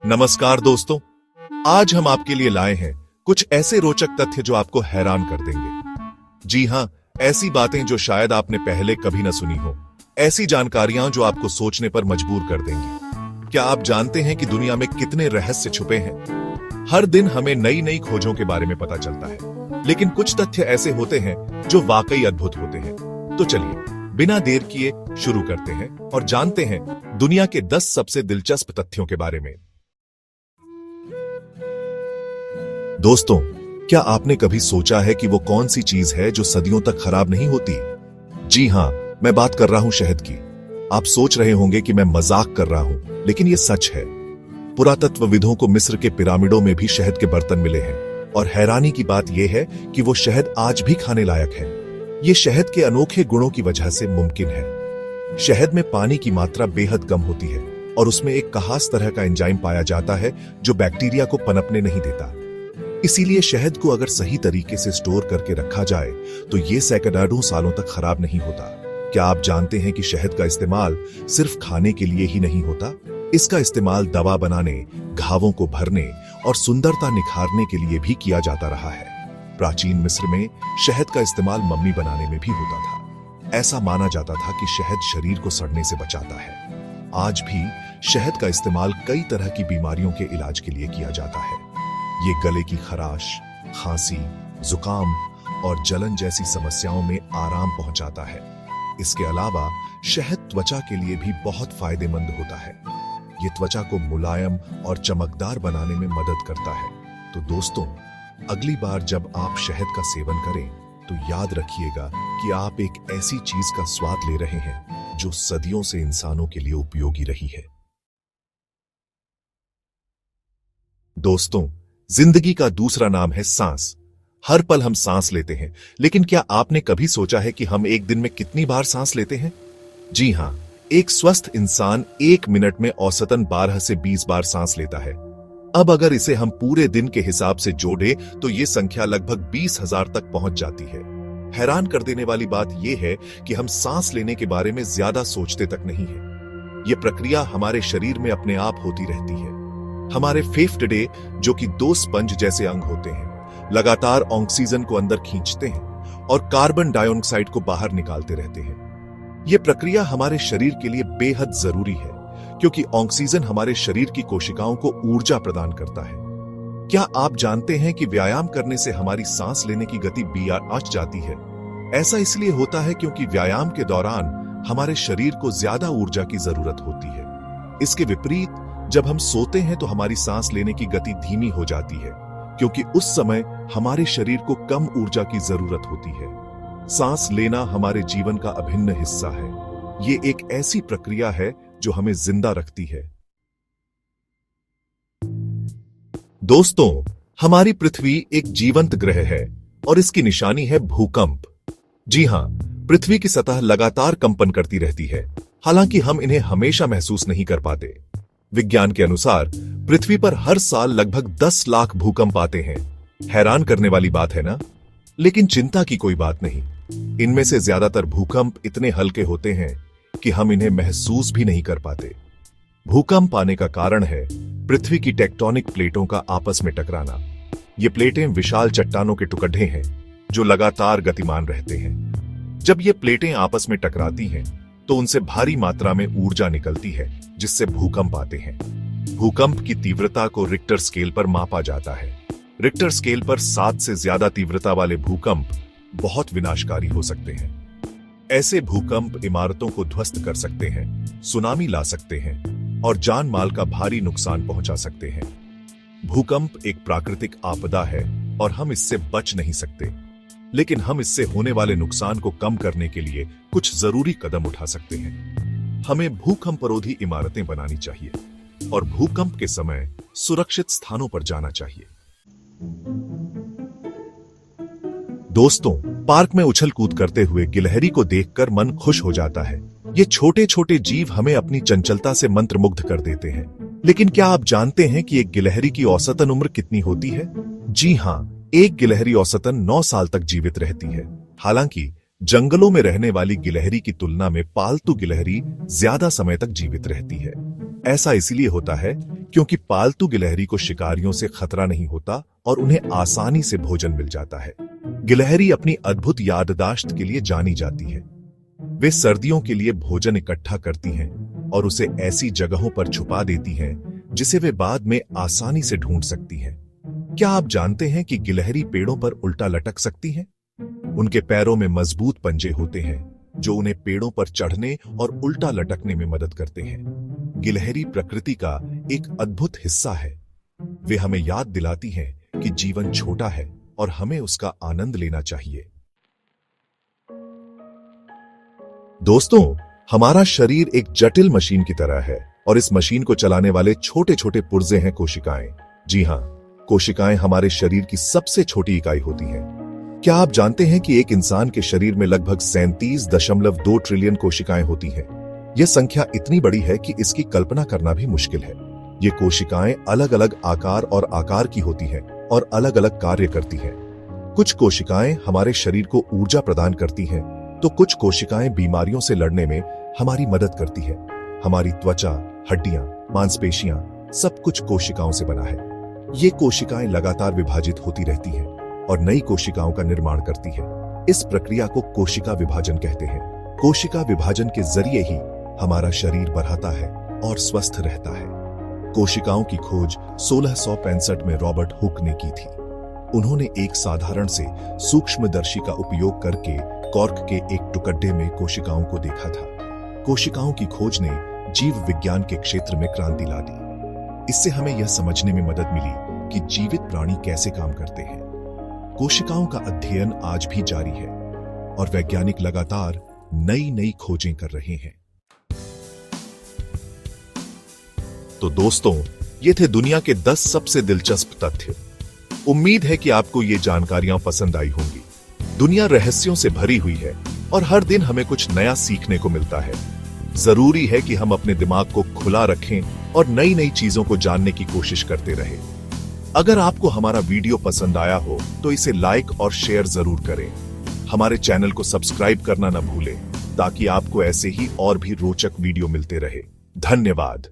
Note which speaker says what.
Speaker 1: नमस्कार दोस्तों, आज हम आपके लिए लाए हैं कुछ ऐसे रोचक तथ्य जो आपको हैरान कर देंगे। जी हां, ऐसी बातें जो शायद आपने पहले कभी न सुनी हो, ऐसी जानकारियां जो आपको सोचने पर मजबूर कर देंगी। क्या आप जानते हैं कि दुनिया में कितने रहस्य छुपे हैं? हर दिन हमें नई नई खोजों के बारे में पता चलता है, लेकिन कुछ तथ्य ऐसे होते हैं जो वाकई अद्भुत होते हैं। तो चलिए बिना देर किए शुरू करते हैं और जानते हैं दुनिया के 10 सबसे दिलचस्प तथ्यों के बारे में। दोस्तों, क्या आपने कभी सोचा है कि वो कौन सी चीज है जो सदियों तक खराब नहीं होती? जी हां, मैं बात कर रहा हूं शहद की। आप सोच रहे होंगे कि मैं मजाक कर रहा हूं, लेकिन ये सच है। पुरातत्वविदों को मिस्र के पिरामिडों में भी शहद के बर्तन मिले हैं, और हैरानी की बात यह है कि वो शहद आज भी खाने लायक है। ये शहद के अनोखे गुणों की वजह से मुमकिन है। शहद में पानी की मात्रा बेहद कम होती है, और उसमें एक खास तरह का एंजाइम पाया जाता है जो बैक्टीरिया को पनपने नहीं देता। इसीलिए शहद को अगर सही तरीके से स्टोर करके रखा जाए तो ये सैकड़ों सालों तक खराब नहीं होता। क्या आप जानते हैं कि शहद का इस्तेमाल सिर्फ खाने के लिए ही नहीं होता? इसका इस्तेमाल दवा बनाने, घावों को भरने और सुंदरता निखारने के लिए भी किया जाता रहा है। प्राचीन मिस्र में शहद का इस्तेमाल मम्मी बनाने में भी होता था। ऐसा माना जाता था कि शहद शरीर को सड़ने से बचाता है। आज भी शहद का इस्तेमाल कई तरह की बीमारियों के इलाज के लिए किया जाता है। ये गले की खराश, खांसी, जुकाम और जलन जैसी समस्याओं में आराम पहुंचाता है। इसके अलावा शहद त्वचा के लिए भी बहुत फायदेमंद होता है। ये त्वचा को मुलायम और चमकदार बनाने में मदद करता है। तो दोस्तों, अगली बार जब आप शहद का सेवन करें तो याद रखिएगा कि आप एक ऐसी चीज का स्वाद ले रहे हैं जो सदियों से इंसानों के लिए उपयोगी रही है। दोस्तों, जिंदगी का दूसरा नाम है सांस। हर पल हम सांस लेते हैं, लेकिन क्या आपने कभी सोचा है कि हम एक दिन में कितनी बार सांस लेते हैं? जी हां, एक स्वस्थ इंसान 1 मिनट में औसतन 12 से 20 बार सांस लेता है। अब अगर इसे हम पूरे दिन के हिसाब से जोड़े तो ये संख्या लगभग 20,000 तक पहुंच जाती है। हैरान कर देने वाली बात यह है कि हम सांस लेने के बारे में ज्यादा सोचते तक नहीं है। यह प्रक्रिया हमारे शरीर में अपने आप होती रहती है। हमारे फेफड़े, जो कि 2 स्पंज जैसे अंग होते हैं, लगातार ऑक्सीजन को अंदर खींचते हैं और कार्बन डाइऑक्साइड को बाहर निकालते रहते हैं। यह प्रक्रिया हमारे शरीर के लिए बेहद जरूरी है, क्योंकि ऑक्सीजन हमारे शरीर की कोशिकाओं को ऊर्जा प्रदान करता है। क्या आप जानते हैं कि व्यायाम करने से हमारी सांस लेने की गति बढ़ जाती है? ऐसा इसलिए होता है क्योंकि व्यायाम के दौरान हमारे शरीर को ज्यादा ऊर्जा की जरूरत होती है। इसके विपरीत जब हम सोते हैं तो हमारी सांस लेने की गति धीमी हो जाती है, क्योंकि उस समय हमारे शरीर को कम ऊर्जा की जरूरत होती है। सांस लेना हमारे जीवन का अभिन्न हिस्सा है। ये एक ऐसी प्रक्रिया है जो हमें जिंदा रखती है। दोस्तों, हमारी पृथ्वी एक जीवंत ग्रह है और इसकी निशानी है भूकंप। जी हां, पृथ्वी की सतह लगातार कंपन करती रहती है, हालांकि हम इन्हें हमेशा महसूस नहीं कर पाते। विज्ञान के अनुसार पृथ्वी पर हर साल लगभग 10 लाख भूकंप आते हैं। हैरान करने वाली बात है ना? लेकिन चिंता की कोई बात नहीं। इनमें से ज्यादातर भूकंप इतने हल्के होते हैं कि हम इन्हें महसूस भी नहीं कर पाते। भूकंप आने का कारण है पृथ्वी की टेक्टोनिक प्लेटों का आपस में टकराना। ये प्लेटें विशाल चट्टानों के टुकड़े हैं जो लगातार गतिमान रहते हैं। जब ये प्लेटें आपस में टकराती हैं तो उनसे भारी मात्रा में ऊर्जा निकलती है, जिससे भूकंप आते हैं। भूकंप की तीव्रता को रिक्टर स्केल पर मापा जाता है। रिक्टर स्केल पर 7 से ज्यादा तीव्रता वाले भूकंप बहुत विनाशकारी हो सकते हैं। ऐसे भूकंप इमारतों को ध्वस्त कर सकते हैं, सुनामी ला सकते हैं और जान माल का भारी नुकसान पहुंचा सकते हैं। भूकंप एक प्राकृतिक आपदा है और हम इससे बच नहीं सकते, लेकिन हम इससे होने वाले नुकसान को कम करने के लिए कुछ जरूरी कदम उठा सकते हैं। हमें भूकंपरोधी इमारतें बनानी चाहिए और भूकंप के समय सुरक्षित स्थानों पर जाना चाहिए। दोस्तों, पार्क में उछल कूद करते हुए गिलहरी को देखकर मन खुश हो जाता है। ये छोटे छोटे जीव हमें अपनी चंचलता से मंत्रमुग्ध कर देते हैं। लेकिन क्या आप जानते हैं कि एक गिलहरी की औसतन उम्र कितनी होती है? जी हां, एक गिलहरी औसतन 9 साल तक जीवित रहती है। हालांकि जंगलों में रहने वाली गिलहरी की तुलना में पालतू गिलहरी ज्यादा समय तक जीवित रहती है। ऐसा इसलिए होता है क्योंकि पालतू गिलहरी को शिकारियों से खतरा नहीं होता और उन्हें आसानी से भोजन मिल जाता है। गिलहरी अपनी अद्भुत याददाश्त के लिए जानी जाती है। वे सर्दियों के लिए भोजन इकट्ठा करती हैं और उसे ऐसी जगहों पर छुपा देती हैं जिसे वे बाद में आसानी से ढूंढ सकती हैं। क्या आप जानते हैं कि गिलहरी पेड़ों पर उल्टा लटक सकती हैं? उनके पैरों में मजबूत पंजे होते हैं जो उन्हें पेड़ों पर चढ़ने और उल्टा लटकने में मदद करते हैं। गिलहरी प्रकृति का एक अद्भुत हिस्सा है। वे हमें याद दिलाती हैं कि जीवन छोटा है और हमें उसका आनंद लेना चाहिए। दोस्तों, हमारा शरीर एक जटिल मशीन की तरह है और इस मशीन को चलाने वाले छोटे छोटे पुर्जे हैं कोशिकाएं। जी हां, कोशिकाएं हमारे शरीर की सबसे छोटी इकाई होती हैं। क्या आप जानते हैं कि एक इंसान के शरीर में लगभग 37.2 ट्रिलियन कोशिकाएं होती हैं? यह संख्या इतनी बड़ी है कि इसकी कल्पना करना भी मुश्किल है। ये कोशिकाएं अलग अलग आकार और आकार की होती हैं और अलग अलग कार्य करती हैं। कुछ कोशिकाएं हमारे शरीर को ऊर्जा प्रदान करती हैं, तो कुछ कोशिकाएं बीमारियों से लड़ने में हमारी मदद करती है। हमारी त्वचा, हड्डियां, मांसपेशियां, सब कुछ कोशिकाओं से बना है। ये कोशिकाएं लगातार विभाजित होती रहती हैं और नई कोशिकाओं का निर्माण करती है। इस प्रक्रिया को कोशिका विभाजन कहते हैं। कोशिका विभाजन के जरिए ही हमारा शरीर बढ़ता है और स्वस्थ रहता है। कोशिकाओं की खोज 1665 में रॉबर्ट हुक ने की थी। उन्होंने एक साधारण से सूक्ष्मदर्शी का उपयोग करके कॉर्क के एक टुकड़े में कोशिकाओं को देखा था। कोशिकाओं की खोज ने जीव विज्ञान के क्षेत्र में क्रांति ला दी। इससे हमें यह समझने में मदद मिली कि जीवित प्राणी कैसे काम करते हैं। कोशिकाओं का अध्ययन आज भी जारी है और वैज्ञानिक लगातार नई नई खोजें कर रहे हैं। तो दोस्तों, ये थे दुनिया के 10 सबसे दिलचस्प तथ्य। उम्मीद है कि आपको ये जानकारियां पसंद आई होंगी। दुनिया रहस्यों से भरी हुई है और हर दिन हमें कुछ नया सीखने को मिलता है। जरूरी है कि हम अपने दिमाग को खुला रखें और नई नई चीजों को जानने की कोशिश करते रहें। अगर आपको हमारा वीडियो पसंद आया हो तो इसे लाइक और शेयर जरूर करें। हमारे चैनल को सब्सक्राइब करना न भूलें ताकि आपको ऐसे ही और भी रोचक वीडियो मिलते रहे। धन्यवाद।